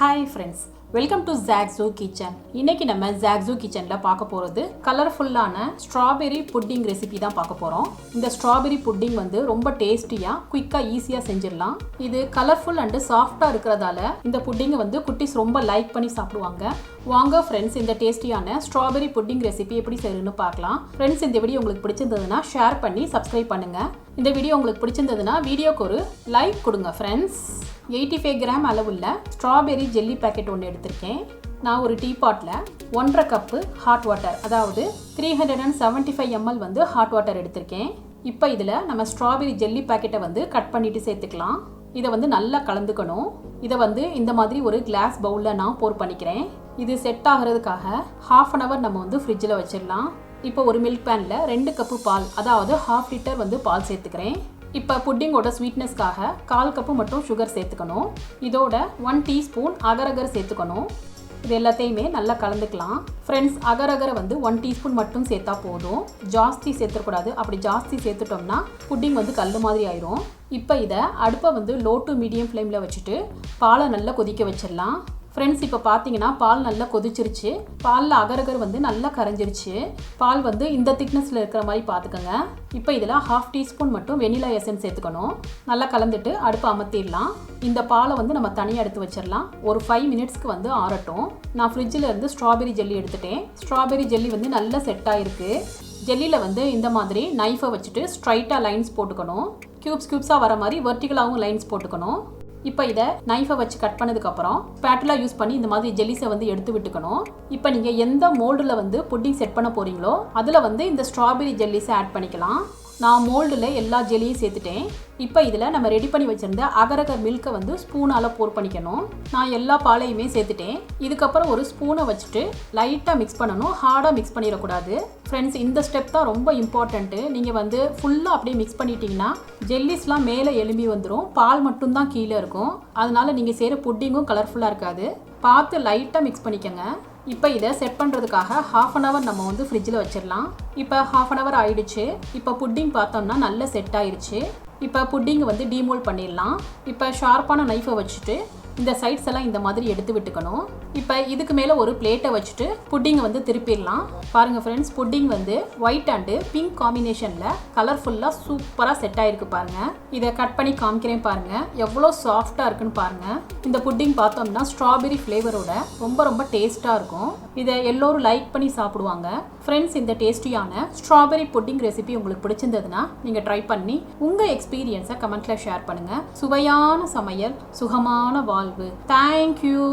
Hi friends, welcome to zaagzoogzitchen. இன்னைக்கு நம்ம zaagzoogzitchenல பார்க்க போறது கலர்ஃபுல்லான strawberry pudding recipe தான் பார்க்க போறோம். இந்த strawberry pudding வந்து ரொம்ப டேஸ்டியா, குயிக்கா ஈஸியா செஞ்சிரலாம். இது கலர்ஃபுல் அண்ட் சாஃப்ட்டா இருக்குறதால இந்த புட்டிங் வந்து குட்டீஸ் ரொம்ப லைக் பண்ணி சாப்பிடுவாங்க. வாங்க फ्रेंड्स இந்த டேஸ்டியான strawberry pudding recipe எப்படி செய்யணும்னு பார்க்கலாம். फ्रेंड्स இந்த வீடியோ உங்களுக்கு பிடிச்சிருந்ததுனா ஷேர் பண்ணி சப்ஸ்கிரைப் பண்ணுங்க. இந்த வீடியோ உங்களுக்கு பிடிச்சிருந்ததுனா வீடியோக்கு ஒரு லைக் கொடுங்க फ्रेंड्स. 85 கிராம் அளவுள்ள ஸ்ட்ராபெரி ஜெல்லி பாக்கெட் ஒன்று எடுத்திருக்கேன். நான் ஒரு டீபாட்டில் 1.5 கப்பு ஹாட் வாட்டர், அதாவது 375 ml வந்து ஹாட் வாட்டர் எடுத்திருக்கேன். இப்போ இதில் நம்ம ஸ்ட்ராபெரி ஜெல்லி பாக்கெட்டை வந்து கட் பண்ணிவிட்டு சேர்த்துக்கலாம். இதை வந்து நல்லா கலந்துக்கணும். இதை வந்து இந்த மாதிரி ஒரு கிளாஸ் பவுலில் நான் போர் பண்ணிக்கிறேன். இது செட் ஆகிறதுக்காக ½ an hour நம்ம வந்து ஃப்ரிட்ஜில் வச்சிடலாம். இப்போ ஒரு மில்க் பேனில் 2 கப்பு பால், அதாவது ½ லிட்டர் வந்து பால் சேர்த்துக்கிறேன். இப்போ புட்டிங்கோட ஸ்வீட்னஸ்க்காக 1/4 கப்பு மட்டும் சுகர் சேர்த்துக்கணும். இதோட 1 டீஸ்பூன் அகர் சேர்த்துக்கணும். இது எல்லாத்தையுமே நல்லா கலந்துக்கலாம். ஃப்ரெண்ட்ஸ், அகர் வந்து 1 டீஸ்பூன் மட்டும் சேர்த்தா போதும். ஜாஸ்தி சேர்த்துக்கூடாது. அப்படி ஜாஸ்தி சேர்த்துட்டோம்னா புட்டிங் வந்து கல் மாதிரி ஆயிரும். இப்போ இதை அடுப்பை வந்து லோ டு மீடியம் ஃப்ளேமில் வச்சுட்டு பாலை நல்லா கொதிக்க வச்சிடலாம். ஃப்ரெண்ட்ஸ், இப்போ பார்த்தீங்கன்னா பால் நல்லா கொதிச்சிருச்சு. பாலில் அகர் வந்து நல்லா கரைஞ்சிருச்சு. பால் வந்து இந்த திக்னஸில் இருக்கிற மாதிரி பார்த்துக்கோங்க. இப்போ இதில் ½ டீஸ்பூன் மட்டும் வெனிலா எசன்ஸ் சேர்த்துக்கணும். நல்லா கலந்துட்டு அடுப்பை அமர்த்திடலாம். இந்த பாலை வந்து நம்ம தனியாக எடுத்து வச்சிடலாம். ஒரு 5 மினிட்ஸ்க்கு வந்து ஆறட்டும். நான் ஃப்ரிட்ஜில் இருந்து ஸ்ட்ராபெரி ஜெல்லி எடுத்துட்டேன். ஸ்ட்ராபெரி ஜெல்லி வந்து நல்லா செட் ஆகிருக்கு. ஜெல்லியில் வந்து இந்த மாதிரி நைஃபை வச்சுட்டு ஸ்ட்ரைட்டாக லைன்ஸ் போட்டுக்கணும். க்யூப்ஸாக வர மாதிரி வெர்டிகலாகவும் லைன்ஸ் போட்டுக்கணும். இப்போ இதை நைஃபை வச்சு கட் பண்ணதுக்கப்புறம் ஸ்பேட்டலா யூஸ் பண்ணி இந்த மாதிரி ஜெல்லிஸை வந்து எடுத்து விட்டுக்கணும். இப்போ நீங்கள் எந்த மோல்டில் வந்து புட்டிங் செட் பண்ண போகிறீங்களோ அதில் வந்து இந்த ஸ்ட்ராபெரி ஜெல்லிஸை ஆட் பண்ணிக்கலாம். நான் மோல்டில் எல்லா ஜெல்லியும் சேர்த்துட்டேன். இப்போ இதில் நம்ம ரெடி பண்ணி வச்சுருந்த அகர் மில்கை வந்து ஸ்பூனால் போர் பண்ணிக்கணும். நான் எல்லா பாலையுமே சேர்த்துட்டேன். இதுக்கப்புறம் ஒரு ஸ்பூனை வச்சுட்டு லைட்டாக மிக்ஸ் பண்ணணும். ஹார்டாக மிக்ஸ் பண்ணிடக்கூடாது. ஃப்ரெண்ட்ஸ், இந்த ஸ்டெப் தான் ரொம்ப இம்பார்ட்டண்ட்டு. நீங்கள் வந்து ஃபுல்லாக அப்படியே மிக்ஸ் பண்ணிட்டீங்கன்னா ஜெல்லிஸ்லாம் மேலே எலும்பி வந்துடும். பால் மட்டும்தான் கீழே இருக்கும். அதனால நீங்கள் செய்கிற புட்டிங்கும் கலர்ஃபுல்லாக இருக்காது. பார்த்து லைட்டாக மிக்ஸ் பண்ணிக்கோங்க. இப்போ இதை செட் பண்ணுறதுக்காக ½ an hour நம்ம வந்து ஃப்ரிட்ஜில் வச்சிடலாம். இப்போ ½ an hour ஆயிடுச்சு. இப்போ புட்டிங் பார்த்தோம்னா நல்லா செட் ஆயிடுச்சு. இப்போ புட்டிங் வந்து டீமோல்ட் பண்ணிடலாம். இப்போ ஷார்ப்பான நைஃபை வச்சுட்டு இந்த சைட்ஸ் எல்லாம் இந்த மாதிரி எடுத்து விட்டுக்கணும். இப்போ இதுக்கு மேலே ஒரு பிளேட்டை வச்சுட்டு புட்டிங்கை வந்து திருப்பிடலாம். பாருங்கள் ஃப்ரெண்ட்ஸ், புட்டிங் வந்து ஒயிட் அண்டு பிங்க் காம்பினேஷனில் கலர்ஃபுல்லாக சூப்பராக செட் ஆகிருக்கு பாருங்கள். இதை கட் பண்ணி காமிக்கிறேன் பாருங்கள், எவ்வளோ சாஃப்டாக இருக்குன்னு பாருங்கள். இந்த புட்டிங் பார்த்தோம்னா ஸ்ட்ராபெரி ஃப்ளேவரோட ரொம்ப டேஸ்ட்டாக இருக்கும். இதை எல்லோரும் லைக் பண்ணி சாப்பிடுவாங்க. ஃப்ரெண்ட்ஸ், இந்த டேஸ்டியான ஸ்ட்ராபெரி புட்டிங் ரெசிபி உங்களுக்கு பிடிச்சிருந்ததுன்னா நீங்கள் ட்ரை பண்ணி உங்கள் எக்ஸ்பீரியன்ஸை கமெண்ட்டில் ஷேர் பண்ணுங்கள். சுவையான சமையல், சுகமான வாழ்வு. தேங்க்யூ.